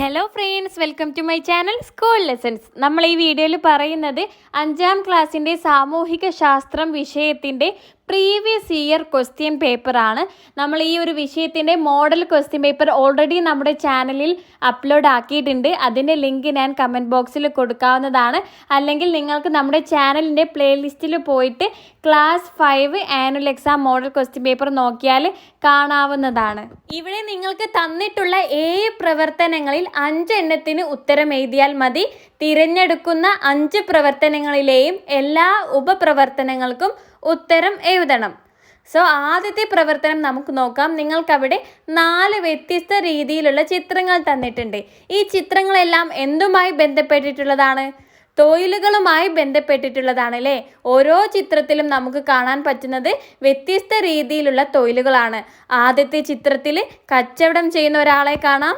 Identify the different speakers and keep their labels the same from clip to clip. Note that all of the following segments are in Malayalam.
Speaker 1: Hello friends, welcome to my channel school lessons. നമ്മൾ ഈ വീഡിയോയിൽ പറയുന്നത് 5ാം ക്ലാസ്സിൻ്റെ സാമൂഹിക ശാസ്ത്രം വിഷയത്തിൻ്റെ പ്രീവിയസ് ഇയർ ക്വസ്റ്റ്യൻ പേപ്പറാണ്. നമ്മൾ ഈ ഒരു വിഷയത്തിൻ്റെ മോഡൽ ക്വസ്റ്റ്യൻ പേപ്പർ ഓൾറെഡി നമ്മുടെ ചാനലിൽ അപ്ലോഡ് ആക്കിയിട്ടുണ്ട്. അതിൻ്റെ ലിങ്ക് ഞാൻ കമൻറ്റ് ബോക്സിൽ കൊടുക്കാവുന്നതാണ്. അല്ലെങ്കിൽ നിങ്ങൾക്ക് നമ്മുടെ ചാനലിൻ്റെ പ്ലേലിസ്റ്റിൽ പോയിട്ട് class 5 annual exam model question paper നോക്കിയാൽ കാണാവുന്നതാണ്. ഇവിടെ നിങ്ങൾക്ക് തന്നിട്ടുള്ള 7 പ്രവർത്തനങ്ങളിൽ 5 എണ്ണത്തിന് ഉത്തരം എഴുതിയാൽ മതി. തിരഞ്ഞെടുക്കുന്ന 5 പ്രവർത്തനങ്ങളിലെയും എല്ലാ ഉപപ്രവർത്തനങ്ങൾക്കും ഉത്തരം എഴുതണം. സോ ആദ്യത്തെ പ്രവർത്തനം നമുക്ക് നോക്കാം. നിങ്ങൾക്കവിടെ 4 വ്യത്യസ്ത രീതിയിലുള്ള ചിത്രങ്ങൾ തന്നിട്ടുണ്ട്. ഈ ചിത്രങ്ങളെല്ലാം എന്തുമായി ബന്ധപ്പെട്ടിട്ടുള്ളതാണ്? തൊഴിലുകളുമായി ബന്ധപ്പെട്ടിട്ടുള്ളതാണ് അല്ലേ? ഓരോ ചിത്രത്തിലും നമുക്ക് കാണാൻ പറ്റുന്നത് വ്യത്യസ്ത രീതിയിലുള്ള തൊഴിലുകളാണ്. ആദ്യത്തെ ചിത്രത്തിൽ കച്ചവടം ചെയ്യുന്ന ഒരാളെ കാണാം.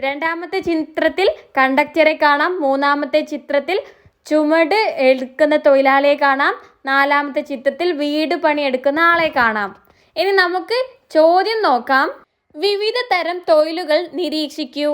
Speaker 1: രണ്ടാമത്തെ ചിത്രത്തിൽ കണ്ടക്ടറെ കാണാം. മൂന്നാമത്തെ ചിത്രത്തിൽ ചുമട് എടുക്കുന്ന തൊഴിലാളിയെ കാണാം. 4ാമത്തെ ചിത്രത്തിൽ വീട് പണിയെടുക്കുന്ന ആളെ കാണാം. ഇനി നമുക്ക് ചോദ്യം നോക്കാം. വിവിധ തരം തൊഴിലുകൾ നിരീക്ഷിക്കൂ.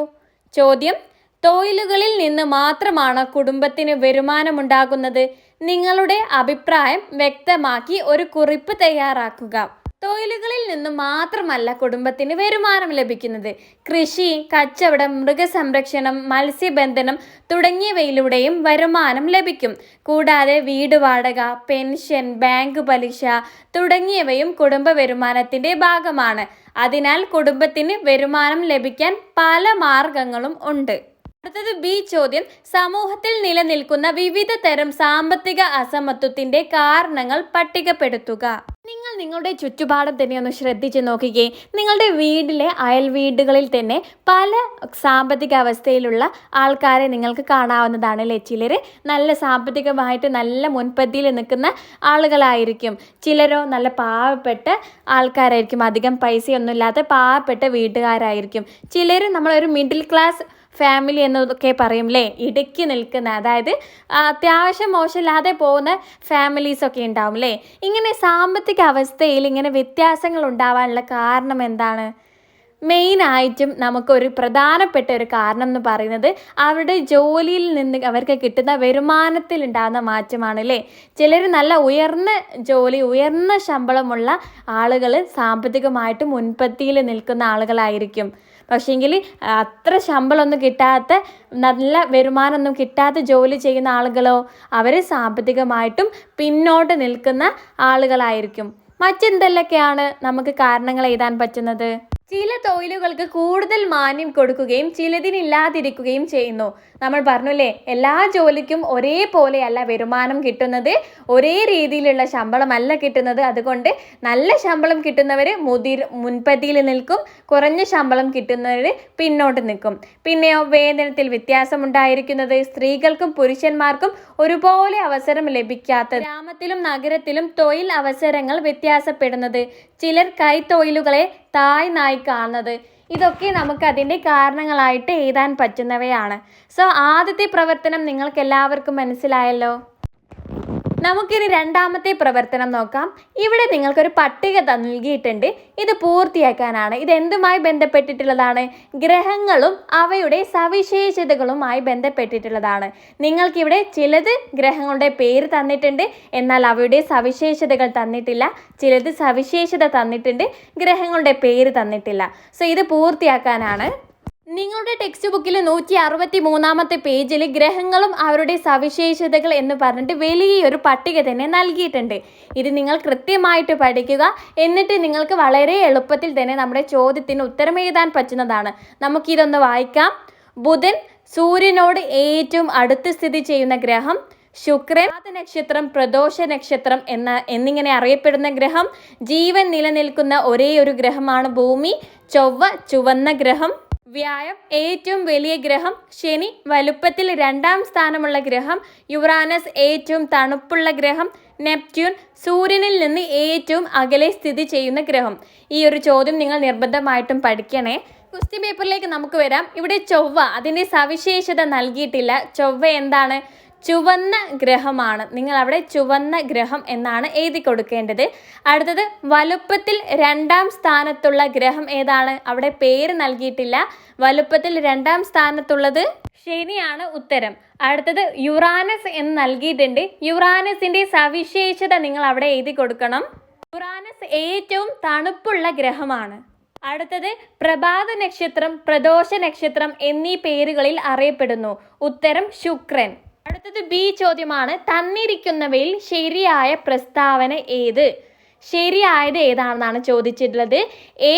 Speaker 1: ചോദ്യം: തൊഴിലുകളിൽ നിന്ന് മാത്രമാണ് കുടുംബത്തിന് വരുമാനമുണ്ടാകുന്നത്? നിങ്ങളുടെ അഭിപ്രായം വ്യക്തമാക്കി ഒരു കുറിപ്പ് തയ്യാറാക്കുക. തൊഴിലുകളിൽ നിന്നും മാത്രമല്ല കുടുംബത്തിന് വരുമാനം ലഭിക്കുന്നത്. കൃഷി, കച്ചവടം, മൃഗസംരക്ഷണം, മത്സ്യബന്ധനം തുടങ്ങിയവയിലൂടെയും വരുമാനം ലഭിക്കും. കൂടാതെ വീട് വാടക, പെൻഷൻ, ബാങ്ക് പലിശ തുടങ്ങിയവയും കുടുംബ വരുമാനത്തിൻ്റെ ഭാഗമാണ്. അതിനാൽ കുടുംബത്തിന് വരുമാനം ലഭിക്കാൻ പല മാർഗങ്ങളും ഉണ്ട്. അടുത്തത് ബി ചോദ്യം: സമൂഹത്തിൽ നിലനിൽക്കുന്ന വിവിധ തരം സാമ്പത്തിക അസമത്വത്തിന്റെ കാരണങ്ങൾ പട്ടികപ്പെടുത്തുക. നിങ്ങൾ നിങ്ങളുടെ ചുറ്റുപാടും തന്നെ ഒന്ന് ശ്രദ്ധിച്ച് നോക്കുകയും നിങ്ങളുടെ വീട്ടിലെ അയൽ വീടുകളിൽ തന്നെ പല സാമ്പത്തിക അവസ്ഥയിലുള്ള ആൾക്കാരെ നിങ്ങൾക്ക് കാണാവുന്നതാണ് അല്ലേ? ചിലർ നല്ല സാമ്പത്തികമായിട്ട് നല്ല മുൻപന്തിയിൽ നിൽക്കുന്ന ആളുകളായിരിക്കും. ചിലരോ നല്ല പാവപ്പെട്ട ആൾക്കാരായിരിക്കും. അധികം പൈസയൊന്നുമില്ലാത്ത പാവപ്പെട്ട വീട്ടുകാരായിരിക്കും. ചിലർ നമ്മളൊരു മിഡിൽ ക്ലാസ് ഫാമിലി എന്നൊക്കെ പറയും അല്ലേ? ഇടയ്ക്ക് നിൽക്കുന്ന, അതായത് അത്യാവശ്യം മോശമില്ലാതെ പോകുന്ന ഫാമിലീസൊക്കെ ഉണ്ടാവും അല്ലേ? ഇങ്ങനെ സാമ്പത്തിക അവസ്ഥയിൽ ഇങ്ങനെ വ്യത്യാസങ്ങൾ ഉണ്ടാവാനുള്ള കാരണം എന്താണ്? മെയിനായിട്ടും നമുക്കൊരു പ്രധാനപ്പെട്ട ഒരു കാരണം എന്ന് പറയുന്നത് അവരുടെ ജോലിയിൽ നിന്ന് അവർക്ക് കിട്ടുന്ന വരുമാനത്തിൽ ഉണ്ടാകുന്ന മാറ്റമാണ് അല്ലേ? ചിലർ നല്ല ഉയർന്ന ജോലി, ഉയർന്ന ശമ്പളമുള്ള ആളുകൾ സാമ്പത്തികമായിട്ട് മുൻപന്തിയിൽ നിൽക്കുന്ന ആളുകളായിരിക്കും. പക്ഷേങ്കിൽ അത്ര ശമ്പളമൊന്നും കിട്ടാത്ത, നല്ല വരുമാനമൊന്നും കിട്ടാത്ത ജോലി ചെയ്യുന്ന ആളുകളോ അവർ സാമ്പത്തികമായിട്ടും പിന്നോട്ട് നിൽക്കുന്ന ആളുകളായിരിക്കും. മറ്റെന്തെല്ലാമൊക്കെയാണ് നമുക്ക് കാരണങ്ങൾ എഴുതാൻ പറ്റുന്നത്? ചില തൊഴിലുകൾക്ക് കൂടുതൽ മാന്യം കൊടുക്കുകയും ചിലതിനില്ലാതിരിക്കുകയും ചെയ്യുന്നു. നമ്മൾ പറഞ്ഞില്ലേ, എല്ലാ ജോലിക്കും ഒരേപോലെയല്ല വരുമാനം കിട്ടുന്നത്, ഒരേ രീതിയിലുള്ള ശമ്പളമല്ല കിട്ടുന്നത്. അതുകൊണ്ട് നല്ല ശമ്പളം കിട്ടുന്നവർ മുൻപന്തിയിൽ നിൽക്കും, കുറഞ്ഞ ശമ്പളം കിട്ടുന്നവർ പിന്നോട്ട് നിൽക്കും. പിന്നെയോ വേതനത്തിൽ വ്യത്യാസം ഉണ്ടായിരിക്കുന്നത്, സ്ത്രീകൾക്കും പുരുഷന്മാർക്കും ഒരുപോലെ അവസരം ലഭിക്കാത്തത്, ഗ്രാമത്തിലും നഗരത്തിലും തൊഴിൽ അവസരങ്ങൾ വ്യത്യാസപ്പെടുന്നത്, ചിലർ കൈത്തൊഴിലുകളെ താഴ്ന്നായി കാണുന്നത്, ഇതൊക്കെ നമുക്ക് അതിൻ്റെ കാരണങ്ങളായിട്ട് എഴുതാൻ പറ്റുന്നവയാണ്. സോ ആദ്യത്തെ പ്രവർത്തനം നിങ്ങൾക്ക് എല്ലാവർക്കും മനസ്സിലായല്ലോ. നമുക്കിനി രണ്ടാമത്തെ പ്രവർത്തനം നോക്കാം. ഇവിടെ നിങ്ങൾക്കൊരു പട്ടിക നൽകിയിട്ടുണ്ട്. ഇത് പൂർത്തിയാക്കാനാണ്. ഇത് എന്തുമായി ബന്ധപ്പെട്ടിട്ടുള്ളതാണ്? ഗ്രഹങ്ങളും അവയുടെ സവിശേഷതകളുമായി ബന്ധപ്പെട്ടിട്ടുള്ളതാണ്. നിങ്ങൾക്കിവിടെ ചിലത് ഗ്രഹങ്ങളുടെ പേര് തന്നിട്ടുണ്ട്, എന്നാൽ അവയുടെ സവിശേഷതകൾ തന്നിട്ടില്ല. ചിലത് സവിശേഷത തന്നിട്ടുണ്ട്, ഗ്രഹങ്ങളുടെ പേര് തന്നിട്ടില്ല. സോ ഇത് പൂർത്തിയാക്കാനാണ്. നിങ്ങളുടെ ടെക്സ്റ്റ് ബുക്കിൽ 163-ാമത്തെ പേജിൽ ഗ്രഹങ്ങളും അവരുടെ സവിശേഷതകൾ എന്ന് പറഞ്ഞിട്ട് വലിയൊരു പട്ടിക തന്നെ നൽകിയിട്ടുണ്ട്. ഇത് നിങ്ങൾ കൃത്യമായിട്ട് പഠിക്കുക. എന്നിട്ട് നിങ്ങൾക്ക് വളരെ എളുപ്പത്തിൽ തന്നെ നമ്മുടെ ചോദ്യത്തിന് ഉത്തരം എഴുതാൻ പറ്റുന്നതാണ്. നമുക്കിതൊന്ന് വായിക്കാം. ബുധൻ സൂര്യനോട് ഏറ്റവും അടുത്ത് സ്ഥിതി ചെയ്യുന്ന ഗ്രഹം. ശുക്രൻ നക്ഷത്രം, പ്രദോഷ നക്ഷത്രം എന്നിങ്ങനെ അറിയപ്പെടുന്ന ഗ്രഹം. ജീവൻ നിലനിൽക്കുന്ന ഒരേ ഒരു ഗ്രഹമാണ് ഭൂമി. ചൊവ്വ ചുവന്ന ഗ്രഹം. വ്യാഴം ഏറ്റവും വലിയ ഗ്രഹം. ശനി വലുപ്പത്തിൽ 2ാം സ്ഥാനമുള്ള ഗ്രഹം. യുറാനസ് ഏറ്റവും തണുപ്പുള്ള ഗ്രഹം. നെപ്റ്റ്യൂൺ സൂര്യനിൽ നിന്ന് ഏറ്റവും അകലെ സ്ഥിതി ചെയ്യുന്ന ഗ്രഹം. ഈ ഒരു ചോദ്യം നിങ്ങൾ നിർബന്ധമായിട്ടും പഠിക്കണേ. ക്വസ്റ്റ്യൻ പേപ്പറിലേക്ക് നമുക്ക് വരാം. ഇവിടെ ചൊവ്വ, അതിൻ്റെ സവിശേഷത നൽകിയിട്ടില്ല. ചൊവ്വ എന്താണ്? ചുവന്ന ഗ്രഹമാണ്. നിങ്ങൾ അവിടെ ചുവന്ന ഗ്രഹം എന്നാണ് എഴുതി കൊടുക്കേണ്ടത്. അടുത്തത് വലുപ്പത്തിൽ 2ാം സ്ഥാനത്തുള്ള ഗ്രഹം ഏതാണ്? അവിടെ പേര് നൽകിയിട്ടില്ല. വലുപ്പത്തിൽ 2ാം സ്ഥാനത്തുള്ളത് ശനിയാണ് ഉത്തരം. അടുത്തത് യുറാനസ് എന്ന് നൽകിയിട്ടുണ്ട്. യുറാനസിന്റെ സവിശേഷത നിങ്ങൾ അവിടെ എഴുതി കൊടുക്കണം. യുറാനസ് ഏറ്റവും തണുപ്പുള്ള ഗ്രഹമാണ്. അടുത്തത് പ്രഭാത നക്ഷത്രം, പ്രദോഷ നക്ഷത്രം എന്നീ പേരുകളിൽ അറിയപ്പെടുന്നു. ഉത്തരം ശുക്രൻ. അടുത്തത് ബി ചോദ്യമാണ്. തന്നിരിക്കുന്നവയിൽ ശരിയായ പ്രസ്താവന ഏത്? ശരിയായത് ഏതാണെന്നാണ് ചോദിച്ചിട്ടുള്ളത്. എ,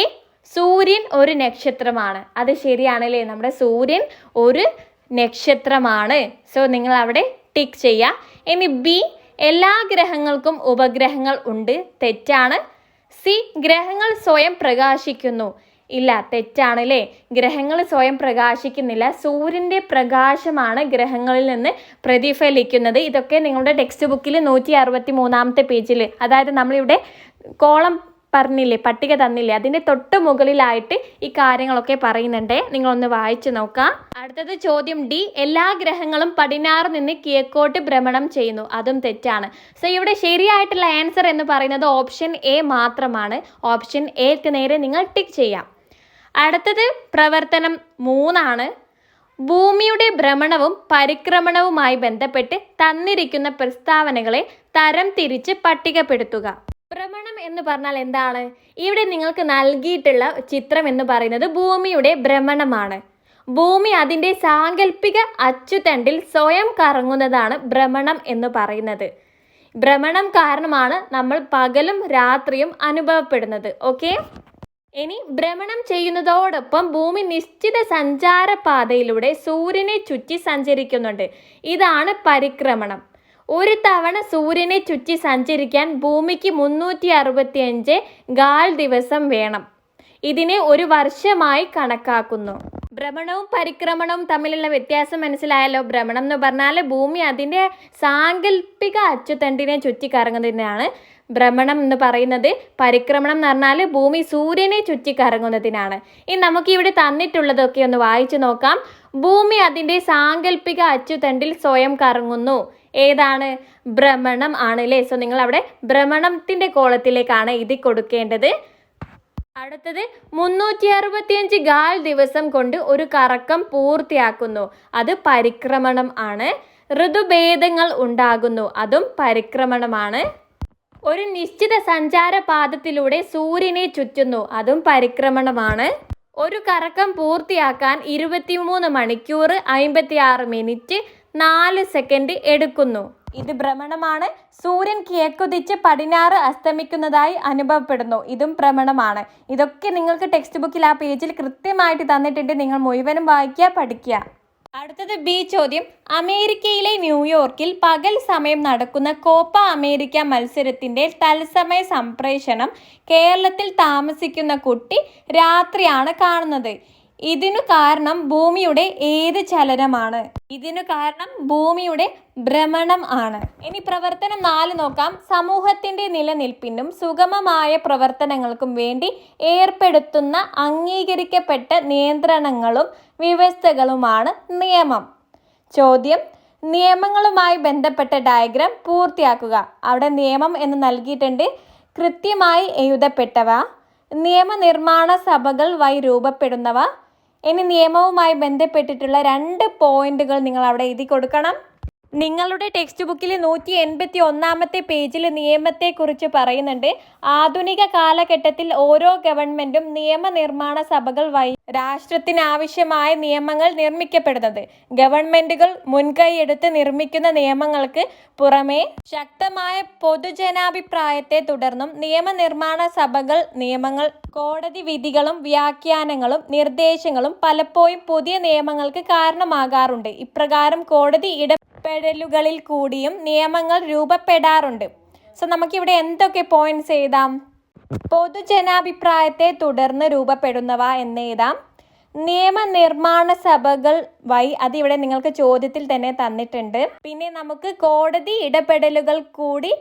Speaker 1: സൂര്യൻ ഒരു നക്ഷത്രമാണ്. അത് ശരിയാണല്ലേ, നമ്മുടെ സൂര്യൻ ഒരു നക്ഷത്രമാണ്. സോ നിങ്ങൾ അവിടെ ടിക്ക് ചെയ്യുക. ഇനി ബി, എല്ലാ ഗ്രഹങ്ങൾക്കും ഉപഗ്രഹങ്ങൾ ഉണ്ട്. തെറ്റാണ്. സി, ഗ്രഹങ്ങൾ സ്വയം പ്രകാശിക്കുന്നു. ഇല്ല, തെറ്റാണ് അല്ലേ. ഗ്രഹങ്ങൾ സ്വയം പ്രകാശിക്കുന്നില്ല. സൂര്യൻ്റെ പ്രകാശമാണ് ഗ്രഹങ്ങളിൽ നിന്ന് പ്രതിഫലിക്കുന്നത്. ഇതൊക്കെ നിങ്ങളുടെ ടെക്സ്റ്റ് ബുക്കിൽ 163-ാമത്തെ പേജിൽ, അതായത് നമ്മളിവിടെ കോളം പറഞ്ഞില്ലേ, പട്ടിക തന്നില്ലേ, അതിൻ്റെ തൊട്ട് മുകളിലായിട്ട് ഈ കാര്യങ്ങളൊക്കെ പറയുന്നുണ്ട്. നിങ്ങളൊന്ന് വായിച്ചു നോക്കാം. അടുത്തത് ചോദ്യം ഡി, എല്ലാ ഗ്രഹങ്ങളും പടിഞ്ഞാറ് നിന്ന് കിഴക്കോട്ട് ഭ്രമണം ചെയ്യുന്നു. അതും തെറ്റാണ്. സോ ഇവിടെ ശരിയായിട്ടുള്ള ആൻസർ എന്ന് പറയുന്നത് ഓപ്ഷൻ എ മാത്രമാണ്. ഓപ്ഷൻ എക്ക് നേരെ നിങ്ങൾ ടിക്ക് ചെയ്യാം. അടുത്തത് പ്രവർത്തനം 3 ഭൂമിയുടെ ഭ്രമണവും പരിക്രമണവുമായി ബന്ധപ്പെട്ട് തന്നിരിക്കുന്ന പ്രസ്താവനകളെ തരം തിരിച്ച് പട്ടികപ്പെടുത്തുക. ഭ്രമണം എന്ന് പറഞ്ഞാൽ എന്താണ്? ഇവിടെ നിങ്ങൾക്ക് നൽകിയിട്ടുള്ള ചിത്രം എന്ന് പറയുന്നത് ഭൂമിയുടെ ഭ്രമണമാണ്. ഭൂമി അതിൻ്റെ സാങ്കല്പിക അച്ചുതണ്ടിൽ സ്വയം കറങ്ങുന്നതാണ് ഭ്രമണം എന്ന് പറയുന്നത്. ഭ്രമണം കാരണമാണ് നമ്മൾ പകലും രാത്രിയും അനുഭവപ്പെടുന്നത്. ഓക്കെ, ഇനി ഭ്രമണം ചെയ്യുന്നതോടൊപ്പം ഭൂമി നിശ്ചിത സഞ്ചാരപാതയിലൂടെ സൂര്യനെ ചുറ്റി സഞ്ചരിക്കുന്നുണ്ട്. ഇതാണ് പരിക്രമണം. ഒരു തവണ സൂര്യനെ ചുറ്റി സഞ്ചരിക്കാൻ ഭൂമിക്ക് 365 ഗാൽ ദിവസം വേണം. ഇതിനെ ഒരു വർഷമായി കണക്കാക്കുന്നു. ഭ്രമണവും പരിക്രമണവും തമ്മിലുള്ള വ്യത്യാസം മനസ്സിലായല്ലോ. ഭ്രമണം എന്ന് പറഞ്ഞാൽ ഭൂമി അതിൻ്റെ സാങ്കല്പിക അച്ചുതണ്ടിനെ ചുറ്റി കറങ്ങുന്നതിനാണ് ഭ്രമണം എന്ന് പറയുന്നത്. പരിക്രമണം എന്ന് പറഞ്ഞാൽ ഭൂമി സൂര്യനെ ചുറ്റി കറങ്ങുന്നതിനാണ്. ഇനി നമുക്ക് ഇവിടെ തന്നിട്ടുള്ളതൊക്കെ ഒന്ന് വായിച്ചു നോക്കാം. ഭൂമി അതിൻ്റെ സാങ്കല്പിക അച്ചുതണ്ടിൽ സ്വയം കറങ്ങുന്നു. ഏതാണ്? ഭ്രമണം ആണ് അല്ലേ. സോ നിങ്ങൾ അവിടെ ഭ്രമണത്തിൻ്റെ കോളത്തിലേക്കാണ് എഴുതി കൊടുക്കേണ്ടത്. അടുത്തത് 365 ഗാൽ ദിവസം കൊണ്ട് ഒരു കറക്കം പൂർത്തിയാക്കുന്നു. അത് പരിക്രമണം ആണ്. ഋതുഭേദങ്ങൾ ഉണ്ടാകുന്നു. അതും പരിക്രമണമാണ്. ഒരു നിശ്ചിത സഞ്ചാരപാതത്തിലൂടെ സൂര്യനെ ചുറ്റുന്നു. അതും പരിക്രമണമാണ്. ഒരു കറക്കം പൂർത്തിയാക്കാൻ 23 മണിക്കൂർ 56 മിനിറ്റ് 4 സെക്കൻഡ് എടുക്കുന്നു. ഇത് ഭ്രമണമാണ്. സൂര്യൻ കിഴക്കുതിച്ച് പടിഞ്ഞാറ് അസ്തമിക്കുന്നതായി അനുഭവപ്പെടുന്നു. ഇതും ഭ്രമണമാണ്. ഇതൊക്കെ നിങ്ങൾക്ക് ടെക്സ്റ്റ് ബുക്കിൽ ആ പേജിൽ കൃത്യമായിട്ട് തന്നിട്ടുണ്ട്. നിങ്ങൾ മുഴുവനും വായിക്കുക, പഠിക്കുക. അടുത്തത് ബി ചോദ്യം. അമേരിക്കയിലെ ന്യൂയോർക്കിൽ പകൽ സമയം നടക്കുന്ന കോപ്പ അമേരിക്ക മത്സരത്തിൻ്റെ തത്സമയ സംപ്രേഷണം കേരളത്തിൽ താമസിക്കുന്ന കുട്ടി രാത്രിയാണ് കാണുന്നത്. ഇതിനു കാരണം ഭൂമിയുടെ ഏത് ചലനമാണ്? ഇതിനു കാരണം ഭൂമിയുടെ ഭ്രമണം ആണ്. ഇനി പ്രവർത്തനം 4 നോക്കാം. സമൂഹത്തിന്റെ നിലനിൽപ്പിനും സുഗമമായ പ്രവർത്തനങ്ങൾക്കും വേണ്ടി ഏർപ്പെടുത്തുന്ന അംഗീകരിക്കപ്പെട്ട നിയന്ത്രണങ്ങളും വ്യവസ്ഥകളുമാണ് നിയമം. ചോദ്യം, നിയമങ്ങളുമായി ബന്ധപ്പെട്ട ഡയഗ്രാം പൂർത്തിയാക്കുക. അവിടെ നിയമം എന്ന് നൽകിയിട്ടുണ്ട്. കൃത്യമായി എഴുതപ്പെട്ടവ, നിയമനിർമ്മാണ സഭകൾ വഴി രൂപപ്പെടുന്നവ. ഇനി നിയമവുമായി ബന്ധപ്പെട്ടിട്ടുള്ള 2 പോയിന്റുകൾ നിങ്ങൾ അവിടെ എഴുതി കൊടുക്കണം. നിങ്ങളുടെ ടെക്സ്റ്റ് ബുക്കിൽ 181-ാമത്തെ പേജിൽ നിയമത്തെക്കുറിച്ച് പറയുന്നുണ്ട്. ആധുനിക കാലഘട്ടത്തിൽ ഓരോ ഗവൺമെന്റും നിയമനിർമ്മാണ സഭകൾ വഴി രാഷ്ട്രത്തിനാവശ്യമായ നിയമങ്ങൾ നിർമ്മിക്കപ്പെടുന്നത്. ഗവൺമെന്റുകൾ മുൻകൈയെടുത്ത് നിർമ്മിക്കുന്ന നിയമങ്ങൾക്ക് പുറമെ ശക്തമായ പൊതുജനാഭിപ്രായത്തെ തുടർന്നും നിയമനിർമ്മാണ സഭകൾ നിയമങ്ങൾ, കോടതി വിധികളും വ്യാഖ്യാനങ്ങളും നിർദ്ദേശങ്ങളും പലപ്പോഴും പുതിയ നിയമങ്ങൾക്ക് കാരണമാകാറുണ്ട്. ഇപ്രകാരം കോടതി ഇടപെടലുകളിൽ കൂടിയും നിയമങ്ങൾ രൂപപ്പെടാറുണ്ട്. സോ നമുക്കിവിടെ എന്തൊക്കെ പോയിന്റ്സ് എഴുതാം? പൊതുജനാഭിപ്രായത്തെ തുടർന്ന് രൂപപ്പെടുന്നവ എന്ന് എഴുതാം. നിയമനിർമ്മാണ സഭകൾ വഴി, അതിവിടെ നിങ്ങൾക്ക് ചോദ്യത്തിൽ തന്നെ തന്നിട്ടുണ്ട്. പിന്നെ നമുക്ക് കോടതി ഇടപെടലുകൾ കൂടി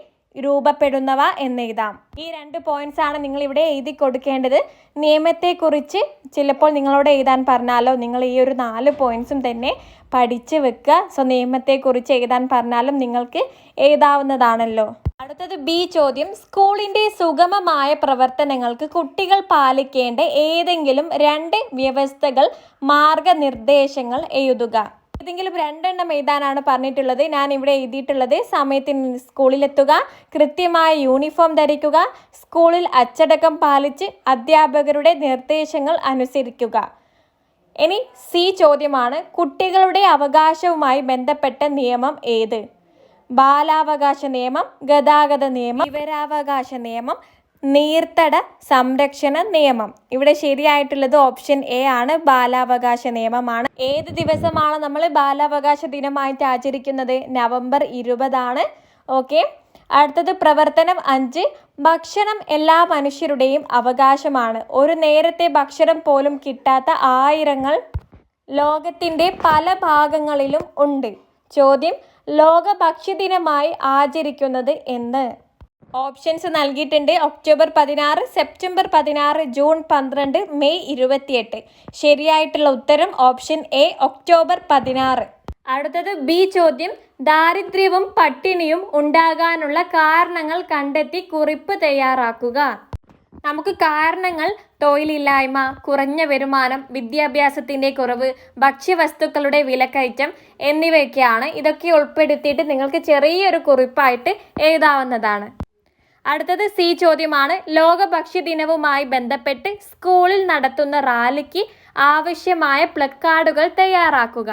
Speaker 1: രൂപപ്പെടുന്നവ എന്നെഴുതാം. ഈ 2 പോയിന്റ്സ് ആണ് നിങ്ങൾ ഇവിടെ എഴുതി കൊടുക്കേണ്ടത്. നിയമത്തെക്കുറിച്ച് ചിലപ്പോൾ നിങ്ങളോട് എഴുതാൻ പറഞ്ഞാലോ നിങ്ങൾ ഈ ഒരു 4 പോയിന്റ്സും തന്നെ പഠിച്ച് വെക്കുക. സോ നിയമത്തെക്കുറിച്ച് എഴുതാൻ പറഞ്ഞാലും നിങ്ങൾക്ക് എഴുതാവുന്നതാണല്ലോ. അടുത്തത് ബി ചോദ്യം. സ്കൂളിൻ്റെ സുഗമമായ പ്രവർത്തനങ്ങൾക്ക് കുട്ടികൾ പാലിക്കേണ്ട ഏതെങ്കിലും 2 വ്യവസ്ഥകൾ, മാർഗനിർദ്ദേശങ്ങൾ എഴുതുക. ഏതെങ്കിലും 2 എണ്ണം എഴുതാനാണ് പറഞ്ഞിട്ടുള്ളത്. ഞാൻ ഇവിടെ എഴുതിയിട്ടുള്ളത് സമയത്തിന് സ്കൂളിലെത്തുക, കൃത്യമായ യൂണിഫോം ധരിക്കുക, സ്കൂളിൽ അച്ചടക്കം പാലിച്ച് അധ്യാപകരുടെ നിർദ്ദേശങ്ങൾ അനുസരിക്കുക. ഇനി സി ചോദ്യമാണ്. കുട്ടികളുടെ അവകാശവുമായി ബന്ധപ്പെട്ട നിയമം ഏത്? ബാലാവകാശ നിയമം, ഗതാഗത നിയമം, വിവരാവകാശ നിയമം, നീർത്തട സംരക്ഷണ നിയമം. ഇവിടെ ശരിയായിട്ടുള്ളത് ഓപ്ഷൻ എ ആണ്, ബാലാവകാശ നിയമമാണ്. ഏത് ദിവസമാണ് നമ്മൾ ബാലാവകാശ ദിനമായിട്ട് ആചരിക്കുന്നത്? November 20 okay. അടുത്തത് പ്രവർത്തനം 5. ഭക്ഷണം എല്ലാ മനുഷ്യരുടെയും അവകാശമാണ്. ഒരു നേരത്തെ ഭക്ഷണം പോലും കിട്ടാത്ത ആയിരങ്ങൾ ലോകത്തിൻ്റെ പല ഭാഗങ്ങളിലും ഉണ്ട്. ചോദ്യം. ലോക ഭക്ഷ്യദിനമായി ആചരിക്കുന്നത് എന്ന്? ഓപ്ഷൻസ് നൽകിയിട്ടുണ്ട്. October 16, September 16, June 12, May 28. ശരിയായിട്ടുള്ള ഉത്തരം ഓപ്ഷൻ എ, ഒക്ടോബർ 16. അടുത്തത് ബി ചോദ്യം. ദാരിദ്ര്യവും പട്ടിണിയും ഉണ്ടാകാനുള്ള കാരണങ്ങൾ കണ്ടെത്തി കുറിപ്പ് തയ്യാറാക്കുക. നമുക്ക് കാരണങ്ങൾ തൊഴിലില്ലായ്മ, കുറഞ്ഞ വരുമാനം, വിദ്യാഭ്യാസത്തിൻ്റെ കുറവ്, ഭക്ഷ്യവസ്തുക്കളുടെ വിലക്കയറ്റം എന്നിവയൊക്കെയാണ്. ഇതൊക്കെ ഉൾപ്പെടുത്തിയിട്ട് നിങ്ങൾക്ക് ചെറിയൊരു കുറിപ്പായിട്ട് എഴുതാവുന്നതാണ്. അടുത്തത് സി ചോദ്യമാണ്. ലോക ഭക്ഷ്യദിനവുമായി ബന്ധപ്പെട്ട് സ്കൂളിൽ നടത്തുന്ന റാലിക്ക് ആവശ്യമായ പ്ലക്കാർഡുകൾ തയ്യാറാക്കുക.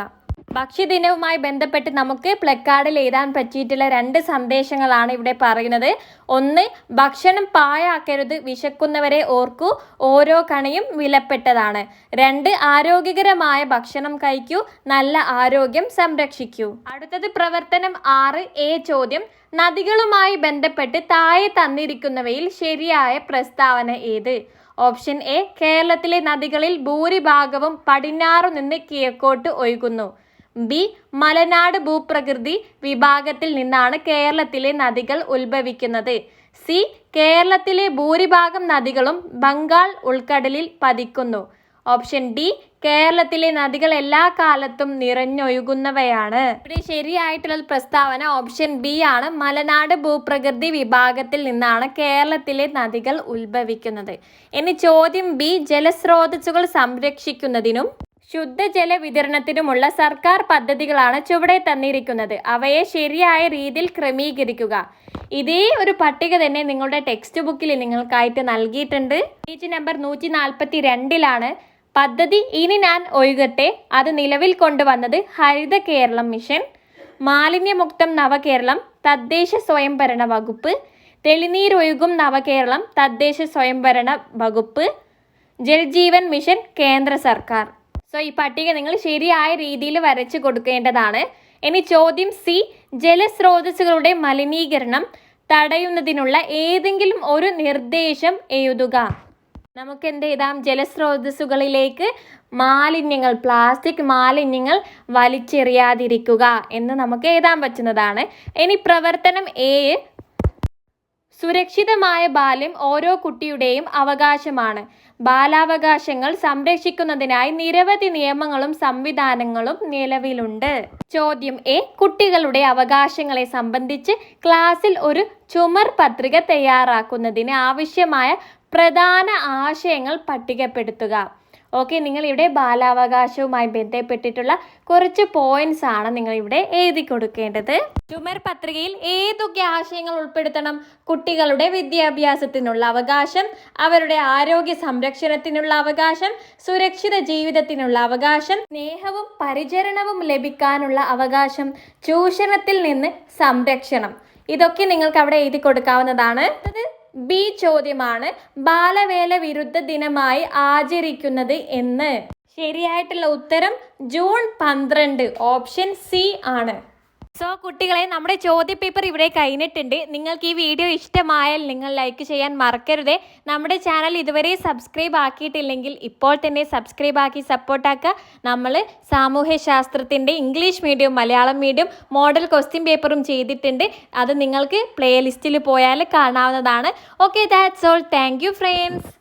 Speaker 1: ഭക്ഷ്യദിനവുമായി ബന്ധപ്പെട്ട് നമുക്ക് പ്ലക്കാർഡിൽ എഴുതാൻ പറ്റിയിട്ടുള്ള 2 സന്ദേശങ്ങളാണ് ഇവിടെ പറയുന്നത്. 1. ഭക്ഷണം പാഴാക്കരുത്, വിശക്കുന്നവരെ ഓർക്കൂ, ഓരോ കണിയും വിലപ്പെട്ടതാണ്. 2. ആരോഗ്യകരമായ ഭക്ഷണം കഴിക്കൂ, നല്ല ആരോഗ്യം സംരക്ഷിക്കൂ. അടുത്തത് പ്രവർത്തനം 6 എ ചോദ്യം. നദികളുമായി ബന്ധപ്പെട്ട് താഴെ തന്നിരിക്കുന്നവയിൽ ശരിയായ പ്രസ്താവന ഏത്? Option A. കേരളത്തിലെ നദികളിൽ ഭൂരിഭാഗവും പടിഞ്ഞാറു നിന്ന് കിഴക്കോട്ട് ഒഴുകുന്നു. ബി. മലനാട് ഭൂപ്രകൃതി വിഭാഗത്തിൽ നിന്നാണ് കേരളത്തിലെ നദികൾ ഉത്ഭവിക്കുന്നത്. സി. കേരളത്തിലെ ഭൂരിഭാഗം നദികളും ബംഗാൾ ഉൾക്കടലിൽ പതിക്കുന്നു. Option D. കേരളത്തിലെ നദികൾ എല്ലാ കാലത്തും നിറഞ്ഞൊഴുകുന്നവയാണ്. ഇവിടെ ശരിയായിട്ടുള്ള പ്രസ്താവന ഓപ്ഷൻ ബി ആണ്. മലനാട് ഭൂപ്രകൃതി വിഭാഗത്തിൽ നിന്നാണ് കേരളത്തിലെ നദികൾ ഉത്ഭവിക്കുന്നത്. ഇനി ചോദ്യം ബി. ജലസ്രോതസ്സുകൾ സംരക്ഷിക്കുന്നതിനും ശുദ്ധജല വിതരണത്തിനുമുള്ള സർക്കാർ പദ്ധതികളാണ് ചുവടെ തന്നിരിക്കുന്നത്. അവയെ ശരിയായ രീതിയിൽ ക്രമീകരിക്കുക. ഇതേ ഒരു പട്ടിക തന്നെ നിങ്ങളുടെ ടെക്സ്റ്റ് ബുക്കിൽ നിങ്ങൾക്കായിട്ട് നൽകിയിട്ടുണ്ട്. പേജ് നമ്പർ 142 പദ്ധതി ഇനി ഞാൻ ഒഴുകട്ടെ. അത് നിലവിൽ കൊണ്ടുവന്നത് ഹരിത കേരളം മിഷൻ, മാലിന്യമുക്തം നവകേരളം തദ്ദേശ സ്വയംഭരണ വകുപ്പ്, തെളിനീരൊഴുകും നവകേരളം തദ്ദേശ സ്വയംഭരണ വകുപ്പ്, ജൽജീവൻ മിഷൻ കേന്ദ്ര സർക്കാർ. സോ ഈ പട്ടിക നിങ്ങൾ ശരിയായ രീതിയിൽ വരച്ച് കൊടുക്കേണ്ടതാണ്. ഇനി ചോദ്യം സി. ജലസ്രോതസ്സുകളുടെ മലിനീകരണം തടയുന്നതിനുള്ള ഏതെങ്കിലും ഒരു നിർദ്ദേശം എഴുതുക. നമുക്ക് എന്ത് എഴുതാം? ജലസ്രോതസ്സുകളിലേക്ക് മാലിന്യങ്ങൾ, പ്ലാസ്റ്റിക് മാലിന്യങ്ങൾ വലിച്ചെറിയാതിരിക്കുക എന്ന് നമുക്ക് എഴുതാൻ പറ്റുന്നതാണ്. ഇനി പ്രവർത്തനം എ. സുരക്ഷിതമായ ബാല്യം ഓരോ കുട്ടിയുടെയും അവകാശമാണ്. ബാലാവകാശങ്ങൾ സംരക്ഷിക്കുന്നതിനായി നിരവധി നിയമങ്ങളും സംവിധാനങ്ങളും നിലവിലുണ്ട്. ചോദ്യം എ. കുട്ടികളുടെ അവകാശങ്ങളെ സംബന്ധിച്ച് ക്ലാസ്സിൽ ഒരു ചുമർ പത്രിക തയ്യാറാക്കുന്നതിന് ആവശ്യമായ പ്രധാന ആശയങ്ങൾ പട്ടികപ്പെടുത്തുക. ഓക്കെ, നിങ്ങളിവിടെ ബാലാവകാശവുമായി ബന്ധപ്പെട്ടിട്ടുള്ള കുറച്ച് പോയിന്റ്സ് ആണ് നിങ്ങളിവിടെ എഴുതി കൊടുക്കേണ്ടത്. ചുമർ പത്രികയിൽ ഏതൊക്കെ ആശയങ്ങൾ ഉൾപ്പെടുത്തണം? കുട്ടികളുടെ വിദ്യാഭ്യാസത്തിനുള്ള അവകാശം, അവരുടെ ആരോഗ്യ സംരക്ഷണത്തിനുള്ള അവകാശം, സുരക്ഷിത ജീവിതത്തിനുള്ള അവകാശം, സ്നേഹവും പരിചരണവും ലഭിക്കാനുള്ള അവകാശം, ചൂഷണത്തിൽ നിന്ന് സംരക്ഷണം. ഇതൊക്കെ നിങ്ങൾക്ക് അവിടെ എഴുതി കൊടുക്കാവുന്നതാണ്. ബി ചോദ്യമാണ്. ബാലവേല വിരുദ്ധ ദിനമായി ആചരിക്കുന്നത് എന്ന്? ശരിയായിട്ടുള്ള ഉത്തരം ജൂൺ 12, ഓപ്ഷൻ സി ആണ്. സോ കുട്ടികളെ, നമ്മുടെ ചോദ്യപേപ്പർ ഇവിടെ കഴിഞ്ഞിട്ടുണ്ട്. നിങ്ങൾക്ക് ഈ വീഡിയോ ഇഷ്ടമായാൽ നിങ്ങൾ ലൈക്ക് ചെയ്യാൻ മറക്കരുതേ. നമ്മുടെ ചാനൽ ഇതുവരെ സബ്സ്ക്രൈബ് ആക്കിയിട്ടില്ലെങ്കിൽ ഇപ്പോൾ തന്നെ സബ്സ്ക്രൈബ് ആക്കി സപ്പോർട്ടാക്കുക. നമ്മൾ സാമൂഹ്യശാസ്ത്രത്തിൻ്റെ English medium, Malayalam medium model question പേപ്പറും ചെയ്തിട്ടുണ്ട്. അത് നിങ്ങൾക്ക് പ്ലേലിസ്റ്റിൽ പോയാൽ കാണാവുന്നതാണ്. Okay, that's all. Thank you friends.